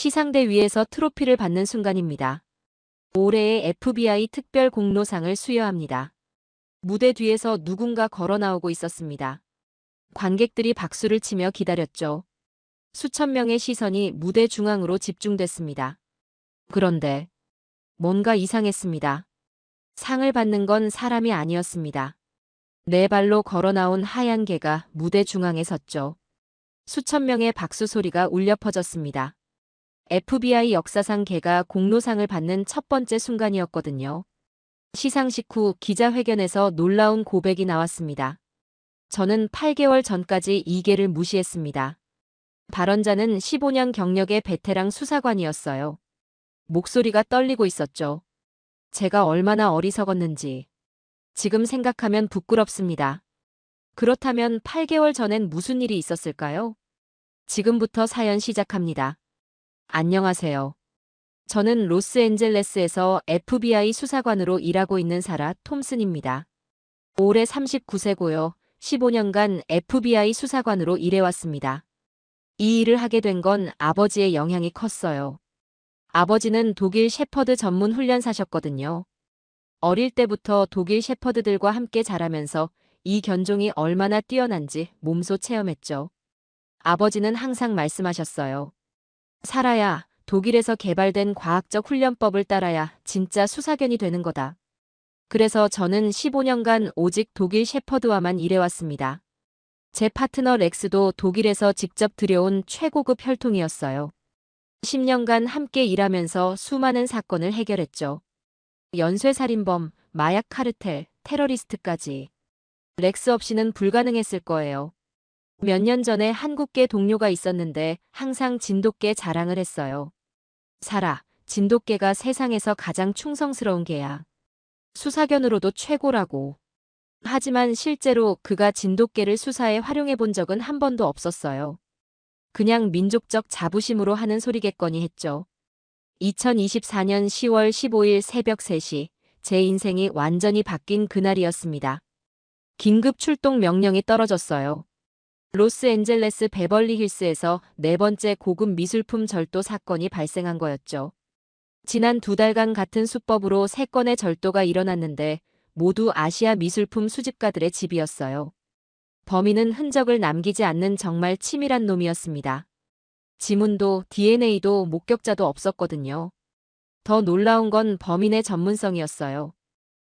시상대 위에서 트로피를 받는 순간입니다. 올해의 FBI 특별 공로상을 수여합니다. 무대 뒤에서 누군가 걸어 나오고 있었습니다. 관객들이 박수를 치며 기다렸죠. 수천 명의 시선이 무대 중앙으로 집중됐습니다. 그런데 뭔가 이상했습니다. 상을 받는 건 사람이 아니었습니다. 네 발로 걸어 나온 하얀 개가 무대 중앙에 섰죠. 수천 명의 박수 소리가 울려 퍼졌습니다. FBI 역사상 개가 공로상을 받는 첫 번째 순간이었거든요. 시상식 후 기자회견에서 놀라운 고백이 나왔습니다. 저는 8개월 전까지 이 개를 무시했습니다. 발언자는 15년 경력의 베테랑 수사관이었어요. 목소리가 떨리고 있었죠. 제가 얼마나 어리석었는지. 지금 생각하면 부끄럽습니다. 그렇다면 8개월 전엔 무슨 일이 있었을까요? 지금부터 사연 시작합니다. 안녕하세요. 저는 로스앤젤레스에서 FBI 수사관으로 일하고 있는 사라 톰슨입니다. 올해 39세고요. 15년간 FBI 수사관으로 일해왔습니다. 이 일을 하게 된 건 아버지의 영향이 컸어요. 아버지는 독일 shepherd 전문 훈련사셨거든요. 어릴 때부터 독일 shepherd들과 함께 자라면서 이 견종이 얼마나 뛰어난지 몸소 체험했죠. 아버지는 항상 말씀하셨어요. 사라야, 독일에서 개발된 과학적 훈련법을 따라야 진짜 수사견이 되는 거다. 그래서 저는 15년간 오직 독일 shepherd와만 일해왔습니다. 제 파트너 렉스도 독일에서 직접 들여온 최고급 혈통이었어요. 10년간 함께 일하면서 수많은 사건을 해결했죠. 연쇄살인범, 마약 카르텔, 테러리스트까지. 렉스 없이는 불가능했을 거예요. 몇 년 전에 한국계 동료가 있었는데 항상 진돗개 자랑을 했어요. 사라, 진돗개가 세상에서 가장 충성스러운 개야. 수사견으로도 최고라고. 하지만 실제로 그가 진돗개를 수사에 활용해 본 적은 한 번도 없었어요. 그냥 민족적 자부심으로 하는 소리겠거니 했죠. 2024년 10월 15일 새벽 3시, 제 인생이 완전히 바뀐 그날이었습니다. 긴급 출동 명령이 떨어졌어요. 로스앤젤레스 베벌리힐스에서 네 번째 고급 미술품 절도 사건이 발생한 거였죠. 지난 2달간 같은 수법으로 3건의 절도가 일어났는데 모두 아시아 미술품 수집가들의 집이었어요. 범인은 흔적을 남기지 않는 정말 치밀한 놈이었습니다. 지문도 DNA도 목격자도 없었거든요. 더 놀라운 건 범인의 전문성이었어요.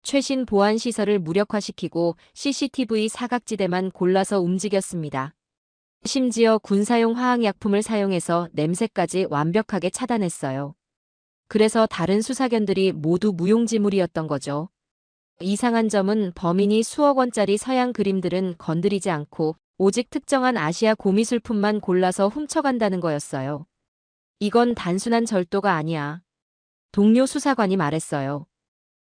최신 보안 시설을 무력화시키고 CCTV 사각지대만 골라서 움직였습니다. 심지어 군사용 화학약품을 사용해서 냄새까지 완벽하게 차단했어요. 그래서 다른 수사견들이 모두 무용지물이었던 거죠. 이상한 점은 범인이 수억 원짜리 서양 그림들은 건드리지 않고 오직 특정한 아시아 고미술품만 골라서 훔쳐간다는 거였어요. 이건 단순한 절도가 아니야. 동료 수사관이 말했어요.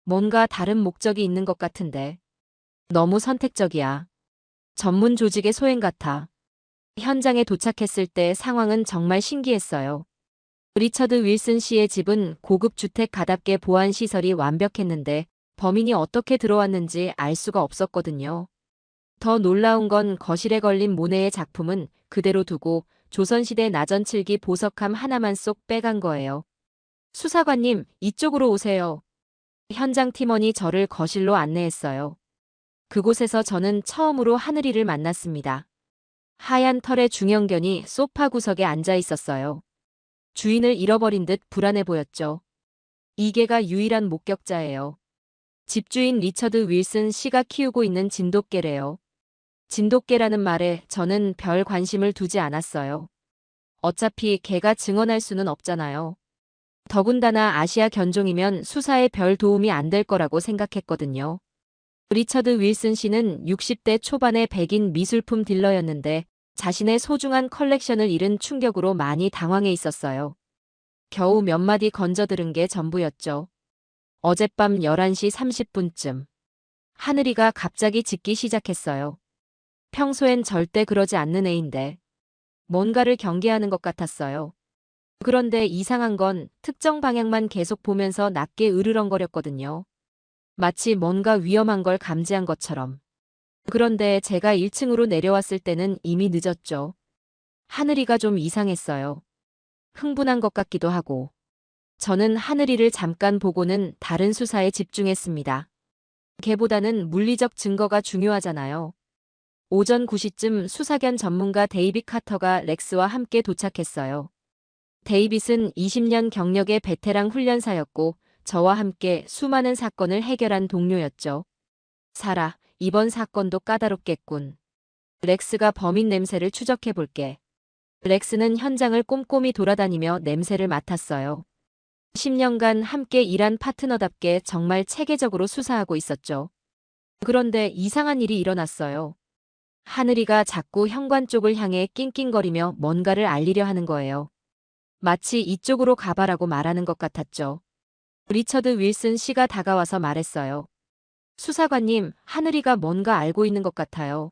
뭔가 다른 목적이 있는 것 같은데. 너무 선택적이야. 전문 조직의 소행 같아. 현장에 도착했을 때 상황은 정말 신기했어요. 리처드 윌슨 씨의 집은 고급 주택 가답게 보안 시설이 완벽했는데 범인이 어떻게 들어왔는지 알 수가 없었거든요. 더 놀라운 건 거실에 걸린 모네의 작품은 그대로 두고 조선시대 나전칠기 보석함 하나만 쏙 빼간 거예요. 수사관님, 이쪽으로 오세요. 현장 팀원이 저를 거실로 안내했어요. 그곳에서 저는 처음으로 하늘이를 만났습니다. 하얀 털의 중형견이 소파 구석에 앉아 있었어요. 주인을 잃어버린 듯 불안해 보였죠. 이 개가 유일한 목격자예요. 집주인 리처드 윌슨 씨가 키우고 있는 진돗개래요. 진돗개라는 말에 저는 별 관심을 두지 않았어요. 어차피 개가 증언할 수는 없잖아요. 더군다나 아시아 견종이면 수사에 별 도움이 안 될 거라고 생각했거든요. 리처드 윌슨 씨는 60대 초반의 백인 미술품 딜러였는데 자신의 소중한 컬렉션을 잃은 충격으로 많이 당황해 있었어요. 겨우 몇 마디 건져들은 게 전부였죠. 어젯밤 11시 30분쯤 하늘이가 갑자기 짖기 시작했어요. 평소엔 절대 그러지 않는 애인데 뭔가를 경계하는 것 같았어요. 그런데 이상한 건 특정 방향만 계속 보면서 낮게 으르렁거렸거든요. 마치 뭔가 위험한 걸 감지한 것처럼. 그런데 제가 1층으로 내려왔을 때는 이미 늦었죠. 하늘이가 좀 이상했어요. 흥분한 것 같기도 하고. 저는 하늘이를 잠깐 보고는 다른 수사에 집중했습니다. 걔보다는 물리적 증거가 중요하잖아요. 오전 9시쯤 수사견 전문가 데이빗 카터가 렉스와 함께 도착했어요. 데이빗은 20년 경력의 베테랑 훈련사였고 저와 함께 수많은 사건을 해결한 동료였죠. 사라, 이번 사건도 까다롭겠군. 렉스가 범인 냄새를 추적해볼게. 렉스는 현장을 꼼꼼히 돌아다니며 냄새를 맡았어요. 10년간 함께 일한 파트너답게 정말 체계적으로 수사하고 있었죠. 그런데 이상한 일이 일어났어요. 하늘이가 자꾸 현관 쪽을 향해 낑낑거리며 뭔가를 알리려 하는 거예요. 마치 이쪽으로 가봐라고 말하는 것 같았죠. 리처드 윌슨 씨가 다가와서 말했어요. 수사관님, 하늘이가 뭔가 알고 있는 것 같아요.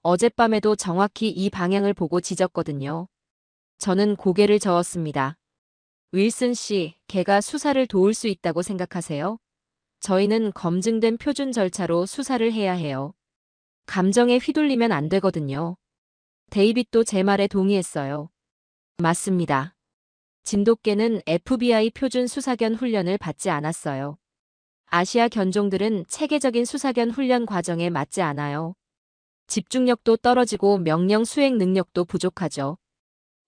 어젯밤에도 정확히 이 방향을 보고 짖었거든요. 저는 고개를 저었습니다. 윌슨 씨, 걔가 수사를 도울 수 있다고 생각하세요? 저희는 검증된 표준 절차로 수사를 해야 해요. 감정에 휘둘리면 안 되거든요. 데이빗도 제 말에 동의했어요. 맞습니다. 진돗개는 FBI 표준 수사견 훈련을 받지 않았어요. 아시아 견종들은 체계적인 수사견 훈련 과정에 맞지 않아요. 집중력도 떨어지고 명령 수행 능력도 부족하죠.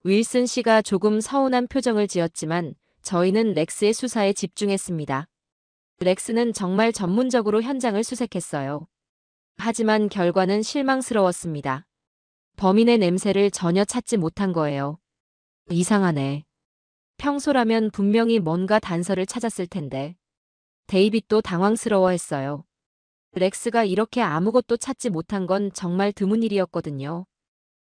윌슨 씨가 조금 서운한 표정을 지었지만 저희는 렉스의 수사에 집중했습니다. 렉스는 정말 전문적으로 현장을 수색했어요. 하지만 결과는 실망스러웠습니다. 범인의 냄새를 전혀 찾지 못한 거예요. 이상하네. 평소라면 분명히 뭔가 단서를 찾았을 텐데. 데이빗도 당황스러워했어요. 렉스가 이렇게 아무것도 찾지 못한 건 정말 드문 일이었거든요.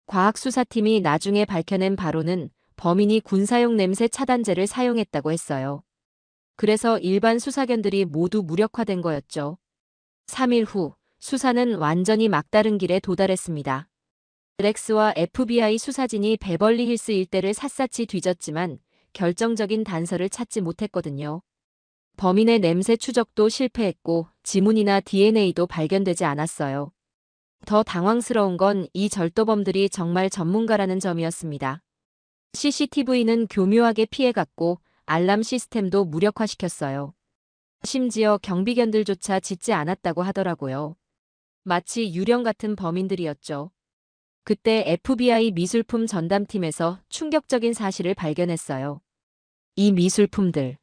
과학수사팀이 나중에 밝혀낸 바로는 범인이 군사용 냄새 차단제를 사용했다고 했어요. 그래서 일반 수사견들이 모두 무력화된 거였죠. 3일 후 수사는 완전히 막다른 길에 도달했습니다. 렉스와 FBI 수사진이 베벌리 힐스 일대를 샅샅이 뒤졌지만 결정적인 단서를 찾지 못했거든요. 범인의 냄새 추적도 실패했고 지문이나 DNA도 발견되지 않았어요. 더 당황스러운 건 이 절도범들이 정말 전문가라는 점이었습니다. CCTV는 교묘하게 피해갔고 알람 시스템도 무력화시켰어요. 심지어 경비견들조차 짖지 않았다고 하더라고요. 마치 유령 같은 범인들이었죠. 그때 FBI 미술품 전담팀에서 충격적인 사실을 발견했어요. 이 미술품들.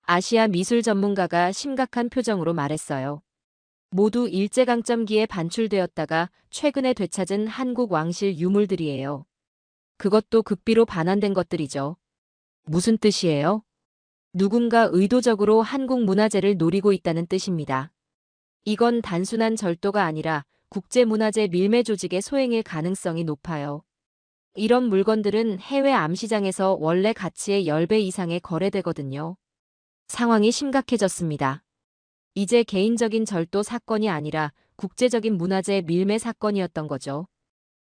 아시아 미술 전문가가 심각한 표정으로 말했어요. 모두 일제강점기에 반출되었다가 최근에 되찾은 한국 왕실 유물들이에요. 그것도 극비로 반환된 것들이죠. 무슨 뜻이에요? 누군가 의도적으로 한국 문화재를 노리고 있다는 뜻입니다. 이건 단순한 절도가 아니라 국제문화재 밀매 조직의 소행일 가능성이 높아요. 이런 물건들은 해외 암시장에서 원래 가치의 10배 이상에 거래되거든요. 상황이 심각해졌습니다. 이제 개인적인 절도 사건이 아니라 국제적인 문화재 밀매 사건이었던 거죠.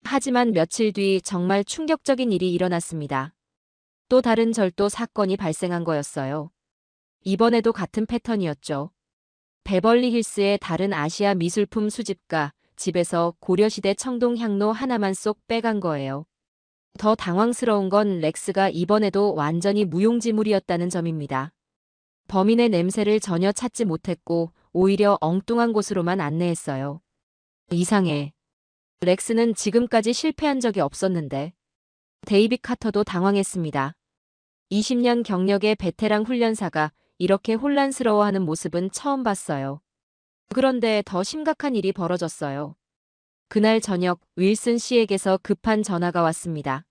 하지만 며칠 뒤 정말 충격적인 일이 일어났습니다. 또 다른 절도 사건이 발생한 거였어요. 이번에도 같은 패턴이었죠. 베벌리 힐스의 다른 아시아 미술품 수집가 집에서 고려시대 청동 향로 하나만 쏙 빼간 거예요. 더 당황스러운 건 렉스가 이번에도 완전히 무용지물이었다는 점입니다. 범인의 냄새를 전혀 찾지 못했고 오히려 엉뚱한 곳으로만 안내했어요. 이상해. 렉스는 지금까지 실패한 적이 없었는데. 데이빗 카터도 당황했습니다. 20년 경력의 베테랑 훈련사가 이렇게 혼란스러워하는 모습은 처음 봤어요. 그런데 더 심각한 일이 벌어졌어요. 그날 저녁 윌슨 씨에게서 급한 전화가 왔습니다.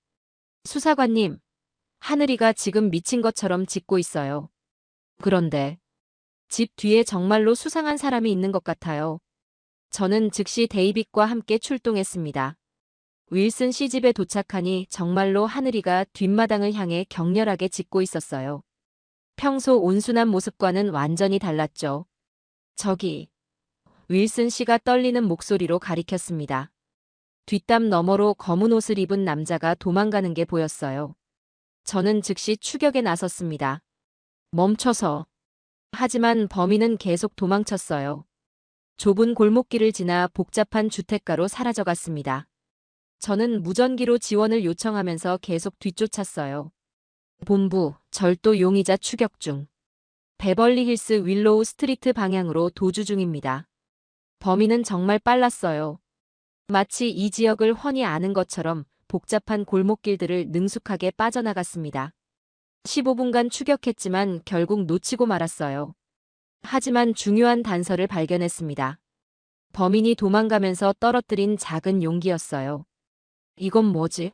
수사관님, 하늘이가 지금 미친 것처럼 짖고 있어요. 그런데 집 뒤에 정말로 수상한 사람이 있는 것 같아요. 저는 즉시 데이빗과 함께 출동했습니다. 윌슨 씨 집에 도착하니 정말로 하늘이가 뒷마당을 향해 격렬하게 짖고 있었어요. 평소 온순한 모습과는 완전히 달랐죠. 저기, 윌슨 씨가 떨리는 목소리로 가리켰습니다. 뒷담 너머로 검은 옷을 입은 남자가 도망가는 게 보였어요. 저는 즉시 추격에 나섰습니다. 멈춰서. 하지만 범인은 계속 도망쳤어요. 좁은 골목길을 지나 복잡한 주택가로 사라져갔습니다. 저는 무전기로 지원을 요청하면서 계속 뒤쫓았어요. 본부, 절도 용의자 추격 중. 베벌리힐스 윌로우 스트리트 방향으로 도주 중입니다. 범인은 정말 빨랐어요. 마치 이 지역을 훤히 아는 것처럼 복잡한 골목길들을 능숙하게 빠져나갔습니다. 15분간 추격했지만 결국 놓치고 말았어요. 하지만 중요한 단서를 발견했습니다. 범인이 도망가면서 떨어뜨린 작은 용기였어요. 이건 뭐지?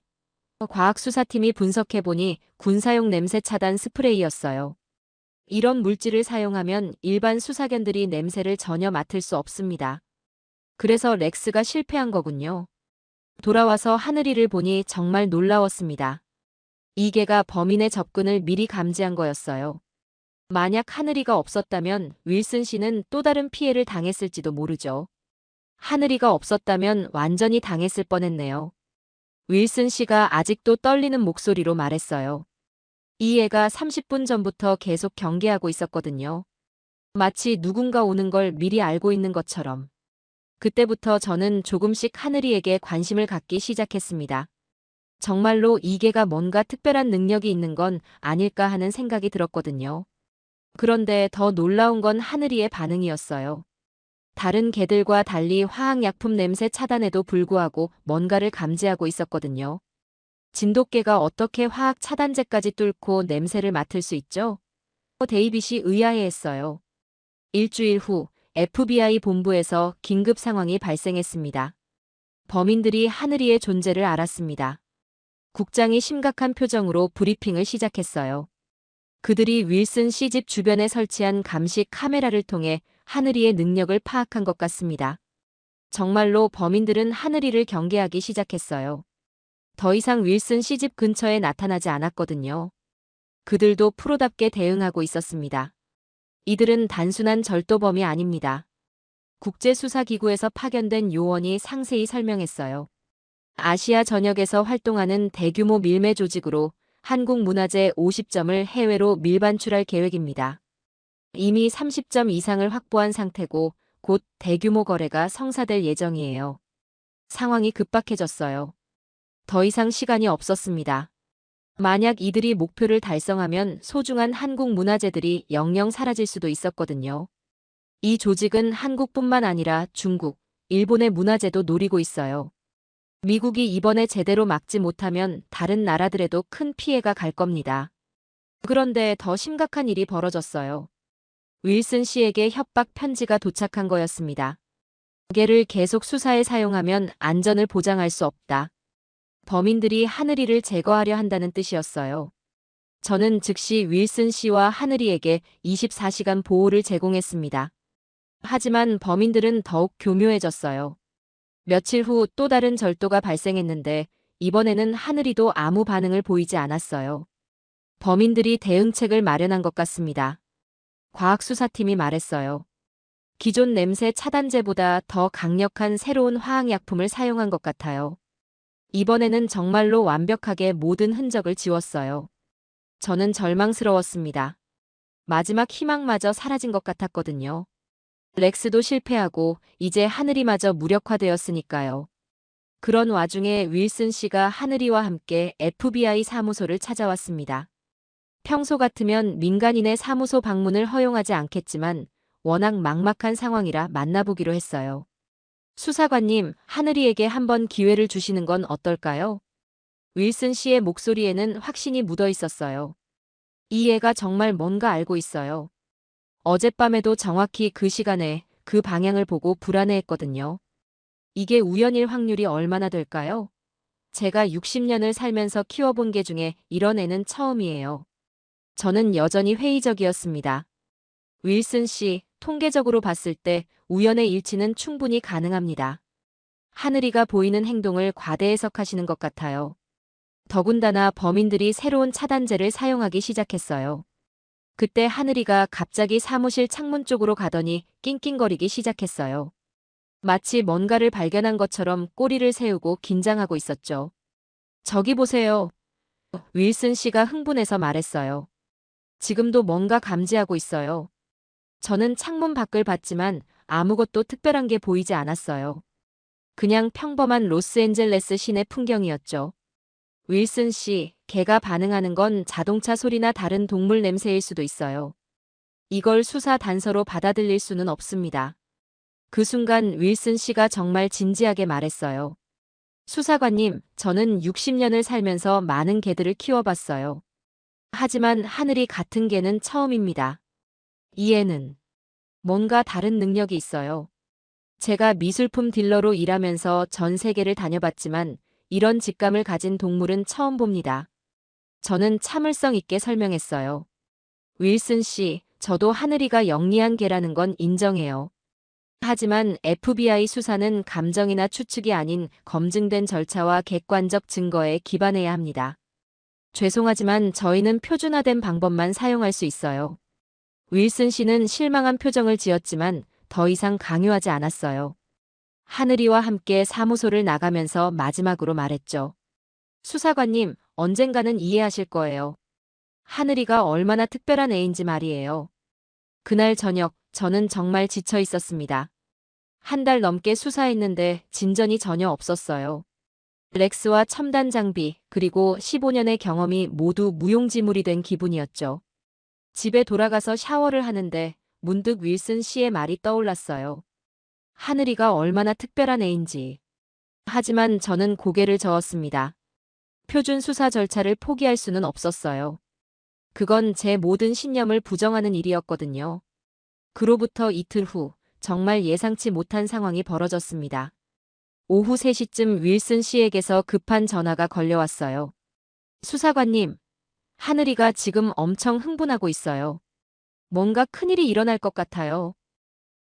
과학수사팀이 분석해보니 군사용 냄새 차단 스프레이였어요. 이런 물질을 사용하면 일반 수사견들이 냄새를 전혀 맡을 수 없습니다. 그래서 렉스가 실패한 거군요. 돌아와서 하늘이를 보니 정말 놀라웠습니다. 이 개가 범인의 접근을 미리 감지한 거였어요. 만약 하늘이가 없었다면 윌슨 씨는 또 다른 피해를 당했을지도 모르죠. 하늘이가 없었다면 완전히 당했을 뻔했네요. 윌슨 씨가 아직도 떨리는 목소리로 말했어요. 이 애가 30분 전부터 계속 경계하고 있었거든요. 마치 누군가 오는 걸 미리 알고 있는 것처럼. 그때부터 저는 조금씩 하늘이에게 관심을 갖기 시작했습니다. 정말로 이 개가 뭔가 특별한 능력이 있는 건 아닐까 하는 생각이 들었거든요. 그런데 더 놀라운 건 하늘이의 반응이었어요. 다른 개들과 달리 화학약품 냄새 차단에도 불구하고 뭔가를 감지하고 있었거든요. 진돗개가 어떻게 화학 차단제까지 뚫고 냄새를 맡을 수 있죠? 데이빗이 의아해했어요. 일주일 후 FBI 본부에서 긴급 상황이 발생했습니다. 범인들이 하늘이의 존재를 알았습니다. 국장이 심각한 표정으로 브리핑을 시작했어요. 그들이 윌슨 씨 집 주변에 설치한 감시 카메라를 통해 하늘이의 능력을 파악한 것 같습니다. 정말로 범인들은 하늘이를 경계하기 시작했어요. 더 이상 윌슨 씨 집 근처에 나타나지 않았거든요. 그들도 프로답게 대응하고 있었습니다. 이들은 단순한 절도범이 아닙니다. 국제수사기구에서 파견된 요원이 상세히 설명했어요. 아시아 전역에서 활동하는 대규모 밀매 조직으로 한국문화재 50점을 해외로 밀반출할 계획입니다. 이미 30점 이상을 확보한 상태고 곧 대규모 거래가 성사될 예정이에요. 상황이 급박해졌어요. 더 이상 시간이 없었습니다. 만약 이들이 목표를 달성하면 소중한 한국 문화재들이 영영 사라질 수도 있었거든요. 이 조직은 한국뿐만 아니라 중국, 일본의 문화재도 노리고 있어요. 미국이 이번에 제대로 막지 못하면 다른 나라들에도 큰 피해가 갈 겁니다. 그런데 더 심각한 일이 벌어졌어요. 윌슨 씨에게 협박 편지가 도착한 거였습니다. 개를 계속 수사에 사용하면 안전을 보장할 수 없다. 범인들이 하늘이를 제거하려 한다는 뜻이었어요. 저는 즉시 윌슨 씨와 하늘이에게 24시간 보호를 제공했습니다. 하지만 범인들은 더욱 교묘해졌어요. 며칠 후 또 다른 절도가 발생했는데 이번에는 하늘이도 아무 반응을 보이지 않았어요. 범인들이 대응책을 마련한 것 같습니다. 과학수사팀이 말했어요. 기존 냄새 차단제보다 더 강력한 새로운 화학약품을 사용한 것 같아요. 이번에는 정말로 완벽하게 모든 흔적을 지웠어요. 저는 절망스러웠습니다. 마지막 희망마저 사라진 것 같았거든요. 렉스도 실패하고 이제 하늘이마저 무력화되었으니까요. 그런 와중에 윌슨 씨가 하늘이와 함께 FBI 사무소를 찾아왔습니다. 평소 같으면 민간인의 사무소 방문을 허용하지 않겠지만 워낙 막막한 상황이라 만나보기로 했어요. 수사관님, 하늘이에게 한번 기회를 주시는 건 어떨까요? 윌슨 씨의 목소리에는 확신이 묻어 있었어요. 이 애가 정말 뭔가 알고 있어요. 어젯밤에도 정확히 그 시간에 그 방향을 보고 불안해했거든요. 이게 우연일 확률이 얼마나 될까요? 제가 60년을 살면서 키워본 개 중에 이런 애는 처음이에요. 저는 여전히 회의적이었습니다. 윌슨 씨, 통계적으로 봤을 때 우연의 일치는 충분히 가능합니다. 하늘이가 보이는 행동을 과대 해석하시는 것 같아요. 더군다나 범인들이 새로운 차단제를 사용하기 시작했어요. 그때 하늘이가 갑자기 사무실 창문 쪽으로 가더니 낑낑거리기 시작했어요. 마치 뭔가를 발견한 것처럼 꼬리를 세우고 긴장하고 있었죠. 저기 보세요. 윌슨 씨가 흥분해서 말했어요. 지금도 뭔가 감지하고 있어요. 저는 창문 밖을 봤지만 아무것도 특별한 게 보이지 않았어요. 그냥 평범한 로스앤젤레스 시내 풍경이었죠. 윌슨 씨, 개가 반응하는 건 자동차 소리나 다른 동물 냄새일 수도 있어요. 이걸 수사 단서로 받아들일 수는 없습니다. 그 순간 윌슨 씨가 정말 진지하게 말했어요. 수사관님, 저는 60년을 살면서 많은 개들을 키워봤어요. 하지만 하늘이 같은 개는 처음입니다. 이 애는 뭔가 다른 능력이 있어요. 제가 미술품 딜러로 일하면서 전 세계를 다녀봤지만 이런 직감을 가진 동물은 처음 봅니다. 저는 참을성 있게 설명했어요. 윌슨 씨, 저도 하늘이가 영리한 개라는 건 인정해요. 하지만 FBI 수사는 감정이나 추측이 아닌 검증된 절차와 객관적 증거에 기반해야 합니다. 죄송하지만 저희는 표준화된 방법만 사용할 수 있어요. 윌슨 씨는 실망한 표정을 지었지만 더 이상 강요하지 않았어요. 하늘이와 함께 사무소를 나가면서 마지막으로 말했죠. 수사관님, 언젠가는 이해하실 거예요. 하늘이가 얼마나 특별한 애인지 말이에요. 그날 저녁, 저는 정말 지쳐 있었습니다. 한 달 넘게 수사했는데 진전이 전혀 없었어요. 렉스와 첨단 장비, 그리고 15년의 경험이 모두 무용지물이 된 기분이었죠. 집에 돌아가서 샤워를 하는데 문득 윌슨 씨의 말이 떠올랐어요. 하늘이가 얼마나 특별한 애인지. 하지만 저는 고개를 저었습니다. 표준 수사 절차를 포기할 수는 없었어요. 그건 제 모든 신념을 부정하는 일이었거든요. 그로부터 이틀 후, 정말 예상치 못한 상황이 벌어졌습니다. 오후 3시쯤 윌슨 씨에게서 급한 전화가 걸려왔어요. 수사관님, 하늘이가 지금 엄청 흥분하고 있어요. 뭔가 큰일이 일어날 것 같아요.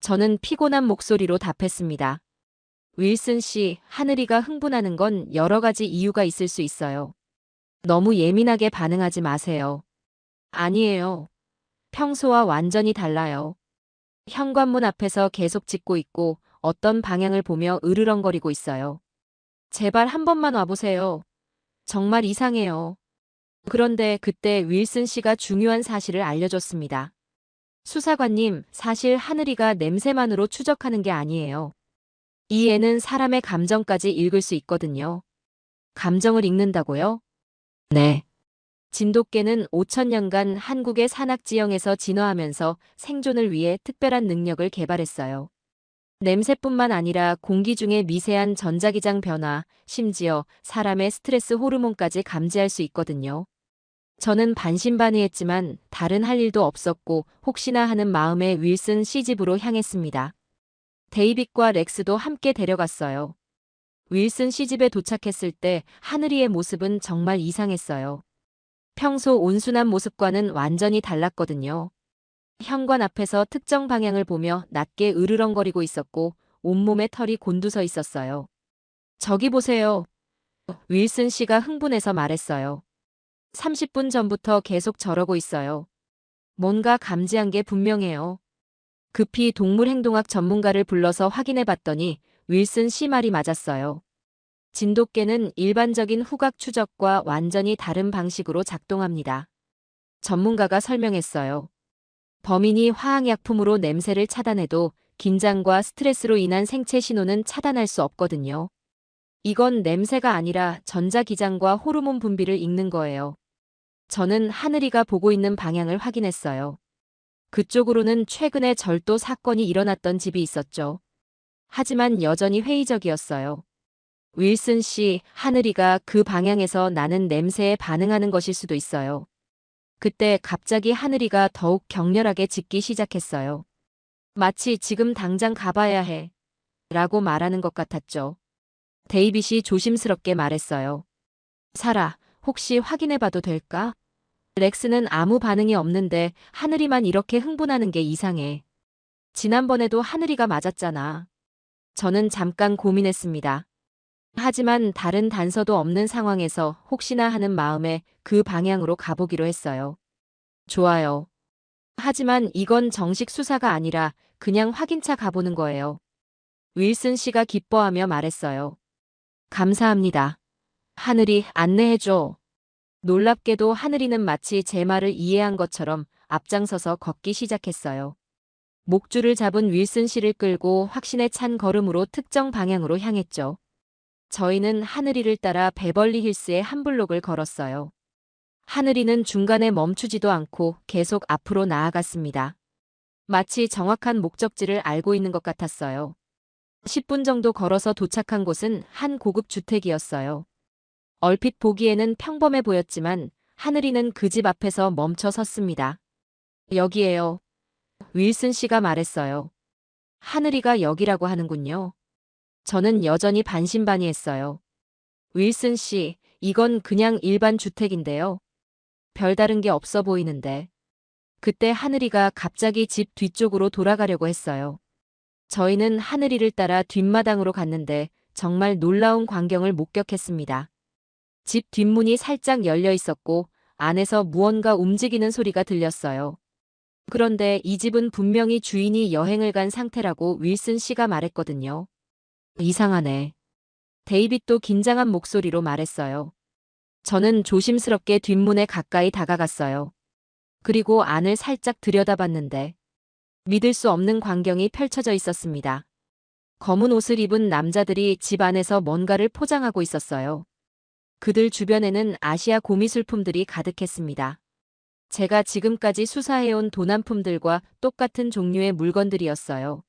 저는 피곤한 목소리로 답했습니다. 윌슨 씨, 하늘이가 흥분하는 건 여러 가지 이유가 있을 수 있어요. 너무 예민하게 반응하지 마세요. 아니에요. 평소와 완전히 달라요. 현관문 앞에서 계속 짖고 있고 어떤 방향을 보며 으르렁거리고 있어요. 제발 한 번만 와보세요. 정말 이상해요. 그런데 그때 윌슨 씨가 중요한 사실을 알려줬습니다. 수사관님, 사실 하늘이가 냄새만으로 추적하는 게 아니에요. 이 애는 사람의 감정까지 읽을 수 있거든요. 감정을 읽는다고요? 네. 진돗개는 5천년간 한국의 산악지형에서 진화하면서 생존을 위해 특별한 능력을 개발했어요. 냄새뿐만 아니라 공기 중의 미세한 전자기장 변화, 심지어 사람의 스트레스 호르몬까지 감지할 수 있거든요. 저는 반신반의했지만 다른 할 일도 없었고 혹시나 하는 마음에 윌슨 씨 집으로 향했습니다. 데이빗과 렉스도 함께 데려갔어요. 윌슨 씨 집에 도착했을 때 하늘이의 모습은 정말 이상했어요. 평소 온순한 모습과는 완전히 달랐거든요. 현관 앞에서 특정 방향을 보며 낮게 으르렁거리고 있었고 온몸에 털이 곤두서 있었어요. 저기 보세요. 윌슨 씨가 흥분해서 말했어요. 30분 전부터 계속 저러고 있어요. 뭔가 감지한 게 분명해요. 급히 동물행동학 전문가를 불러서 확인해 봤더니 윌슨 씨 말이 맞았어요. 진돗개는 일반적인 후각 추적과 완전히 다른 방식으로 작동합니다. 전문가가 설명했어요. 범인이 화학약품으로 냄새를 차단해도 긴장과 스트레스로 인한 생체 신호는 차단할 수 없거든요. 이건 냄새가 아니라 전자기장과 호르몬 분비를 읽는 거예요. 저는 하늘이가 보고 있는 방향을 확인했어요. 그쪽으로는 최근에 절도 사건이 일어났던 집이 있었죠. 하지만 여전히 회의적이었어요. 윌슨 씨, 하늘이가 그 방향에서 나는 냄새에 반응하는 것일 수도 있어요. 그때 갑자기 하늘이가 더욱 격렬하게 짖기 시작했어요. 마치 지금 당장 가봐야 해. 라고 말하는 것 같았죠. 데이빗이 조심스럽게 말했어요. 사라, 혹시 확인해봐도 될까? 렉스는 아무 반응이 없는데 하늘이만 이렇게 흥분하는 게 이상해. 지난번에도 하늘이가 맞았잖아. 저는 잠깐 고민했습니다. 하지만 다른 단서도 없는 상황에서 혹시나 하는 마음에 그 방향으로 가보기로 했어요. 좋아요. 하지만 이건 정식 수사가 아니라 그냥 확인차 가보는 거예요. 윌슨 씨가 기뻐하며 말했어요. 감사합니다. 하늘이 안내해줘. 놀랍게도 하늘이는 마치 제 말을 이해한 것처럼 앞장서서 걷기 시작했어요. 목줄을 잡은 윌슨 씨를 끌고 확신에 찬 걸음으로 특정 방향으로 향했죠. 저희는 하늘이를 따라 베벌리 힐스의 한 블록을 걸었어요. 하늘이는 중간에 멈추지도 않고 계속 앞으로 나아갔습니다. 마치 정확한 목적지를 알고 있는 것 같았어요. 10분 정도 걸어서 도착한 곳은 한 고급 주택이었어요. 얼핏 보기에는 평범해 보였지만 하늘이는 그 집 앞에서 멈춰 섰습니다. 여기에요. 윌슨 씨가 말했어요. 하늘이가 여기라고 하는군요. 저는 여전히 반신반의했어요. 윌슨 씨, 이건 그냥 일반 주택인데요. 별다른 게 없어 보이는데. 그때 하늘이가 갑자기 집 뒤쪽으로 돌아가려고 했어요. 저희는 하늘이를 따라 뒷마당으로 갔는데 정말 놀라운 광경을 목격했습니다. 집 뒷문이 살짝 열려 있었고 안에서 무언가 움직이는 소리가 들렸어요. 그런데 이 집은 분명히 주인이 여행을 간 상태라고 윌슨 씨가 말했거든요. 이상하네. 데이빗도 긴장한 목소리로 말했어요. 저는 조심스럽게 뒷문에 가까이 다가갔어요. 그리고 안을 살짝 들여다봤는데 믿을 수 없는 광경이 펼쳐져 있었습니다. 검은 옷을 입은 남자들이 집 안에서 뭔가를 포장하고 있었어요. 그들 주변에는 아시아 고미술품들이 가득했습니다. 제가 지금까지 수사해온 도난품들과 똑같은 종류의 물건들이었어요.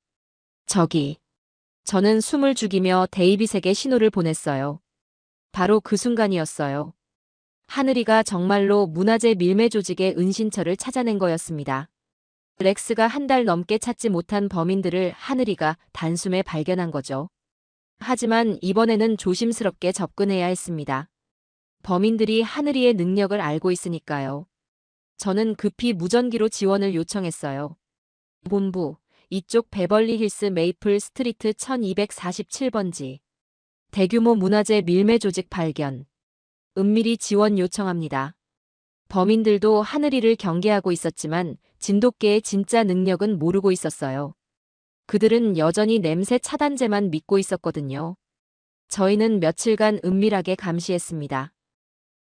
저는 숨을 죽이며 데이빗에게 신호를 보냈어요. 바로 그 순간이었어요. 하늘이가 정말로 문화재 밀매 조직의 은신처를 찾아낸 거였습니다. 렉스가 한 달 넘게 찾지 못한 범인들을 하늘이가 단숨에 발견한 거죠. 하지만 이번에는 조심스럽게 접근해야 했습니다. 범인들이 하늘이의 능력을 알고 있으니까요. 저는 급히 무전기로 지원을 요청했어요. 본부, 이쪽 베벌리 힐스 메이플 스트리트 1247번지. 대규모 문화재 밀매 조직 발견. 은밀히 지원 요청합니다. 범인들도 하늘이를 경계하고 있었지만 진돗개의 진짜 능력은 모르고 있었어요. 그들은 여전히 냄새 차단제만 믿고 있었거든요. 저희는 며칠간 은밀하게 감시했습니다.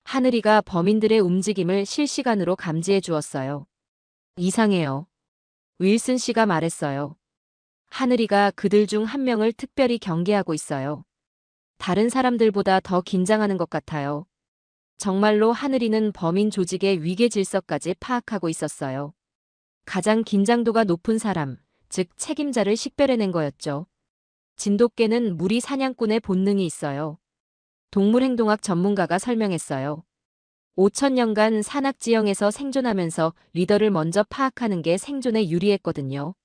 하늘이가 범인들의 움직임을 실시간으로 감지해 주었어요. 이상해요. 윌슨 씨가 말했어요. 하늘이가 그들 중 한 명을 특별히 경계하고 있어요. 다른 사람들보다 더 긴장하는 것 같아요. 정말로 하늘이는 범인 조직의 위계 질서까지 파악하고 있었어요. 가장 긴장도가 높은 사람, 즉 책임자를 식별해낸 거였죠. 진돗개는 무리 사냥꾼의 본능이 있어요. 동물행동학 전문가가 설명했어요. 5천년간 산악지형에서 생존하면서 리더를 먼저 파악하는 게 생존에 유리했거든요.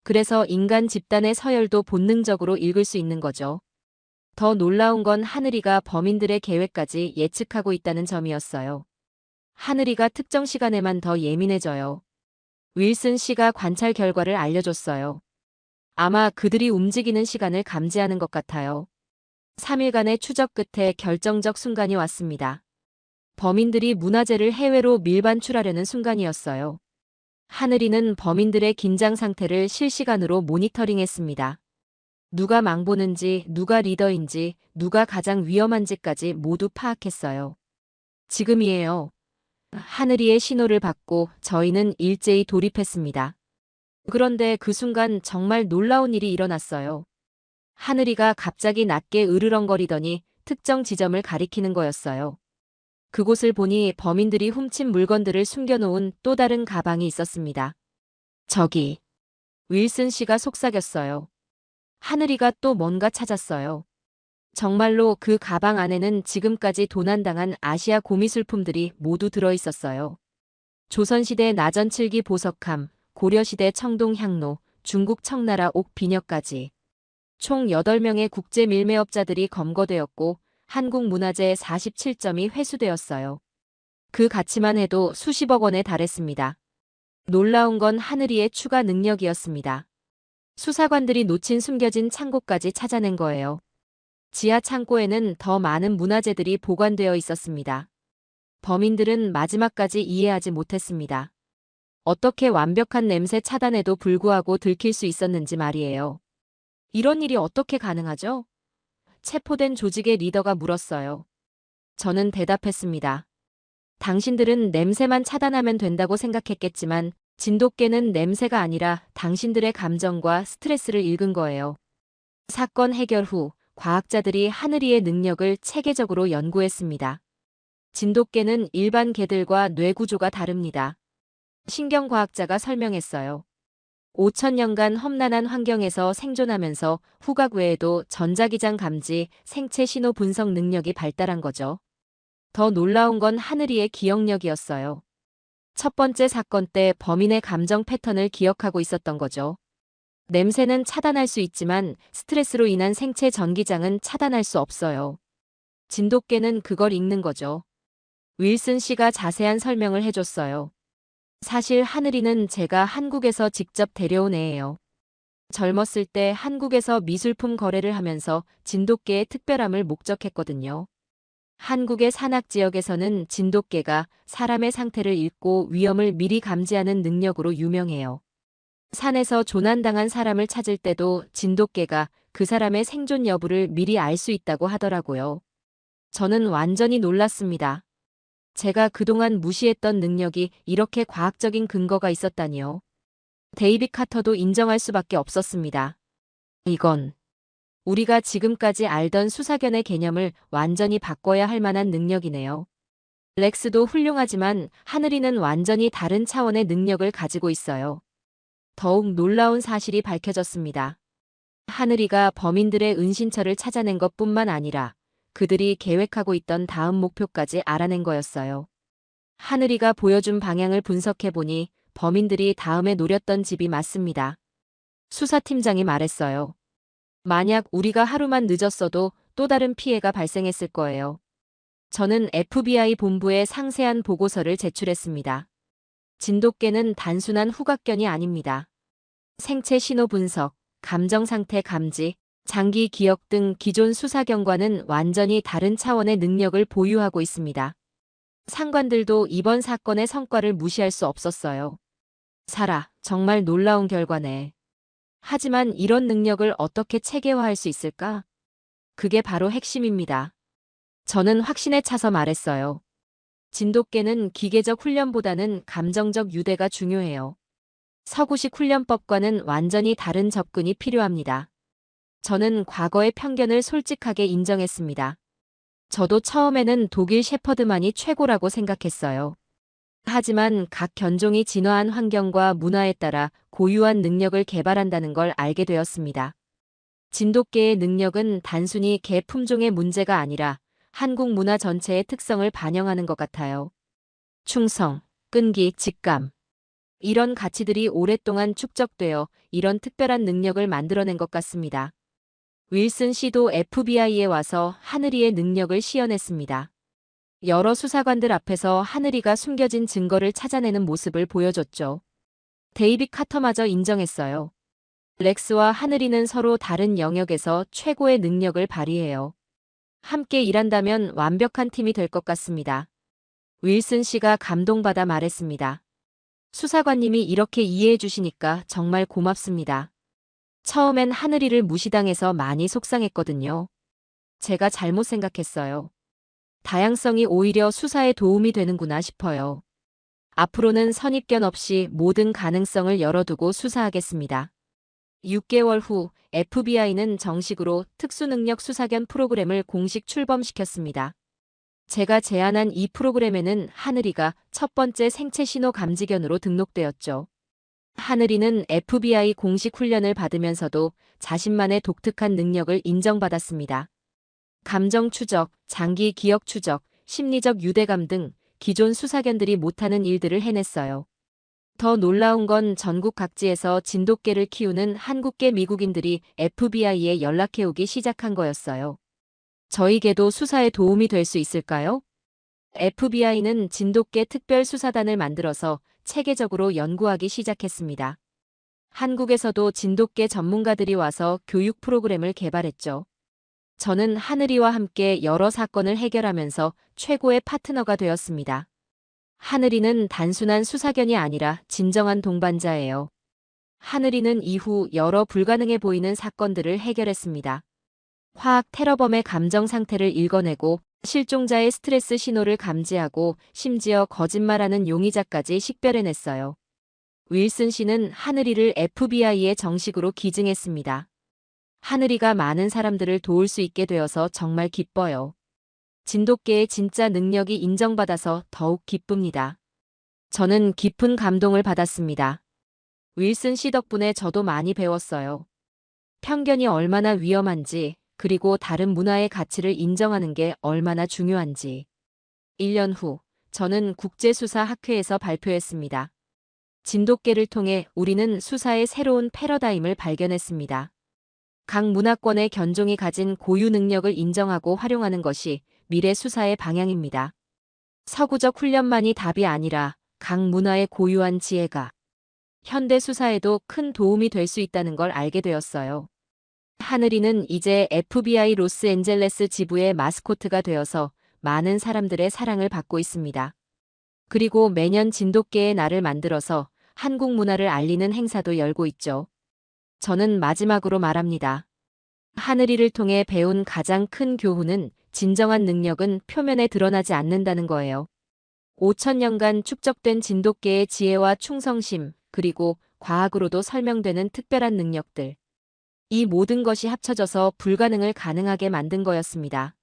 그래서 인간 집단의 서열도 본능적으로 읽을 수 있는 거죠. 더 놀라운 건 하늘이가 범인들의 계획까지 예측하고 있다는 점이었어요. 하늘이가 특정 시간에만 더 예민해져요. 윌슨 씨가 관찰 결과를 알려줬어요. 아마 그들이 움직이는 시간을 감지하는 것 같아요. 3일간의 추적 끝에 결정적 순간이 왔습니다. 범인들이 문화재를 해외로 밀반출하려는 순간이었어요. 하늘이는 범인들의 긴장 상태를 실시간으로 모니터링했습니다. 누가 망보는지, 누가 리더인지, 누가 가장 위험한지까지 모두 파악했어요. 지금이에요. 하늘이의 신호를 받고 저희는 일제히 돌입했습니다. 그런데 그 순간 정말 놀라운 일이 일어났어요. 하늘이가 갑자기 낮게 으르렁거리더니 특정 지점을 가리키는 거였어요. 그곳을 보니 범인들이 훔친 물건들을 숨겨놓은 또 다른 가방이 있었습니다. 윌슨 씨가 속삭였어요. 하늘이가 또 뭔가 찾았어요. 정말로 그 가방 안에는 지금까지 도난당한 아시아 고미술품들이 모두 들어있었어요. 조선시대 나전칠기 보석함, 고려시대 청동 향로, 중국 청나라 옥 비녀까지. 총 8명의 국제 밀매업자들이 검거되었고 한국 문화재 47점이 회수되었어요. 그 가치만 해도 수십억 원에 달했습니다. 놀라운 건 하늘이의 추가 능력이었습니다. 수사관들이 놓친 숨겨진 창고까지 찾아낸 거예요. 지하 창고에는 더 많은 문화재들이 보관되어 있었습니다. 범인들은 마지막까지 이해하지 못했습니다. 어떻게 완벽한 냄새 차단에도 불구하고 들킬 수 있었는지 말이에요. 이런 일이 어떻게 가능하죠? 체포된 조직의 리더가 물었어요. 저는 대답했습니다. 당신들은 냄새만 차단하면 된다고 생각했겠지만 진돗개는 냄새가 아니라 당신들의 감정과 스트레스를 읽은 거예요. 사건 해결 후 과학자들이 하늘이의 능력을 체계적으로 연구했습니다. 진돗개는 일반 개들과 뇌 구조가 다릅니다. 신경과학자가 설명했어요. 5천년간 험난한 환경에서 생존하면서 후각 외에도 전자기장 감지, 생체 신호 분석 능력이 발달한 거죠. 더 놀라운 건 하늘이의 기억력이었어요. 첫 번째 사건 때 범인의 감정 패턴을 기억하고 있었던 거죠. 냄새는 차단할 수 있지만 스트레스로 인한 생체 전기장은 차단할 수 없어요. 진돗개는 그걸 읽는 거죠. 윌슨 씨가 자세한 설명을 해줬어요. 사실 하늘이는 제가 한국에서 직접 데려온 애예요. 젊었을 때 한국에서 미술품 거래를 하면서 진돗개의 특별함을 목적했거든요. 한국의 산악 지역에서는 진돗개가 사람의 상태를 읽고 위험을 미리 감지하는 능력으로 유명해요. 산에서 조난당한 사람을 찾을 때도 진돗개가 그 사람의 생존 여부를 미리 알 수 있다고 하더라고요. 저는 완전히 놀랐습니다. 제가 그동안 무시했던 능력이 이렇게 과학적인 근거가 있었다니요. 데이빗 카터도 인정할 수밖에 없었습니다. 이건 우리가 지금까지 알던 수사견의 개념을 완전히 바꿔야 할 만한 능력이네요. 렉스도 훌륭하지만 하늘이는 완전히 다른 차원의 능력을 가지고 있어요. 더욱 놀라운 사실이 밝혀졌습니다. 하늘이가 범인들의 은신처를 찾아낸 것뿐만 아니라 그들이 계획하고 있던 다음 목표까지 알아낸 거였어요. 하늘이가 보여준 방향을 분석해보니 범인들이 다음에 노렸던 집이 맞습니다. 수사팀장이 말했어요. 만약 우리가 하루만 늦었어도 또 다른 피해가 발생했을 거예요. 저는 FBI 본부에 상세한 보고서를 제출했습니다. 진돗개는 단순한 후각견이 아닙니다. 생체 신호 분석, 감정 상태 감지, 장기 기억 등 기존 수사견과는 완전히 다른 차원의 능력을 보유하고 있습니다. 상관들도 이번 사건의 성과를 무시할 수 없었어요. 사라, 정말 놀라운 결과네. 하지만 이런 능력을 어떻게 체계화할 수 있을까? 그게 바로 핵심입니다. 저는 확신에 차서 말했어요. 진돗개는 기계적 훈련보다는 감정적 유대가 중요해요. 서구식 훈련법과는 완전히 다른 접근이 필요합니다. 저는 과거의 편견을 솔직하게 인정했습니다. 저도 처음에는 독일 셰퍼드만이 최고라고 생각했어요. 하지만 각 견종이 진화한 환경과 문화에 따라 고유한 능력을 개발한다는 걸 알게 되었습니다. 진돗개의 능력은 단순히 개 품종의 문제가 아니라 한국 문화 전체의 특성을 반영하는 것 같아요. 충성, 끈기, 직감. 이런 가치들이 오랫동안 축적되어 이런 특별한 능력을 만들어낸 것 같습니다. 윌슨 씨도 FBI에 와서 하늘이의 능력을 시연했습니다. 여러 수사관들 앞에서 하늘이가 숨겨진 증거를 찾아내는 모습을 보여줬죠. 데이빗 카터마저 인정했어요. 렉스와 하늘이는 서로 다른 영역에서 최고의 능력을 발휘해요. 함께 일한다면 완벽한 팀이 될 것 같습니다. 윌슨 씨가 감동받아 말했습니다. 수사관님이 이렇게 이해해 주시니까 정말 고맙습니다. 처음엔 하늘이를 무시당해서 많이 속상했거든요. 제가 잘못 생각했어요. 다양성이 오히려 수사에 도움이 되는구나 싶어요. 앞으로는 선입견 없이 모든 가능성을 열어두고 수사하겠습니다. 6개월 후 FBI는 정식으로 특수능력 수사견 프로그램을 공식 출범시켰습니다. 제가 제안한 이 프로그램에는 하늘이가 첫 번째 생체 신호 감지견으로 등록되었죠. 하늘이는 FBI 공식 훈련을 받으면서도 자신만의 독특한 능력을 인정받았습니다. 감정 추적, 장기 기억 추적, 심리적 유대감 등 기존 수사견들이 못하는 일들을 해냈어요. 더 놀라운 건 전국 각지에서 진돗개를 키우는 한국계 미국인들이 FBI에 연락해오기 시작한 거였어요. 저희에게도 수사에 도움이 될 수 있을까요? FBI는 진돗개 특별수사단을 만들어서 체계적으로 연구하기 시작했습니다. 한국에서도 진돗개 전문가들이 와서 교육 프로그램을 개발했죠. 저는 하늘이와 함께 여러 사건을 해결하면서 최고의 파트너가 되었습니다. 하늘이는 단순한 수사견이 아니라 진정한 동반자예요. 하늘이는 이후 여러 불가능해 보이는 사건들을 해결했습니다. 화학 테러범의 감정 상태를 읽어내고 실종자의 스트레스 신호를 감지하고 심지어 거짓말하는 용의자까지 식별해냈어요. 윌슨 씨는 하늘이를 FBI에 정식으로 기증했습니다. 하늘이가 많은 사람들을 도울 수 있게 되어서 정말 기뻐요. 진돗개의 진짜 능력이 인정받아서 더욱 기쁩니다. 저는 깊은 감동을 받았습니다. 윌슨 씨 덕분에 저도 많이 배웠어요. 편견이 얼마나 위험한지, 그리고 다른 문화의 가치를 인정하는 게 얼마나 중요한지. 1년 후, 저는 국제수사학회에서 발표했습니다. 진돗개를 통해 우리는 수사의 새로운 패러다임을 발견했습니다. 각 문화권의 견종이 가진 고유 능력을 인정하고 활용하는 것이 미래 수사의 방향입니다. 서구적 훈련만이 답이 아니라 각 문화의 고유한 지혜가 현대 수사에도 큰 도움이 될 수 있다는 걸 알게 되었어요. 하늘이는 이제 FBI 로스앤젤레스 지부의 마스코트가 되어서 많은 사람들의 사랑을 받고 있습니다. 그리고 매년 진돗개의 날을 만들어서 한국 문화를 알리는 행사도 열고 있죠. 저는 마지막으로 말합니다. 하늘이를 통해 배운 가장 큰 교훈은 진정한 능력은 표면에 드러나지 않는다는 거예요. 5천년간 축적된 진돗개의 지혜와 충성심, 그리고 과학으로도 설명되는 특별한 능력들. 이 모든 것이 합쳐져서 불가능을 가능하게 만든 거였습니다.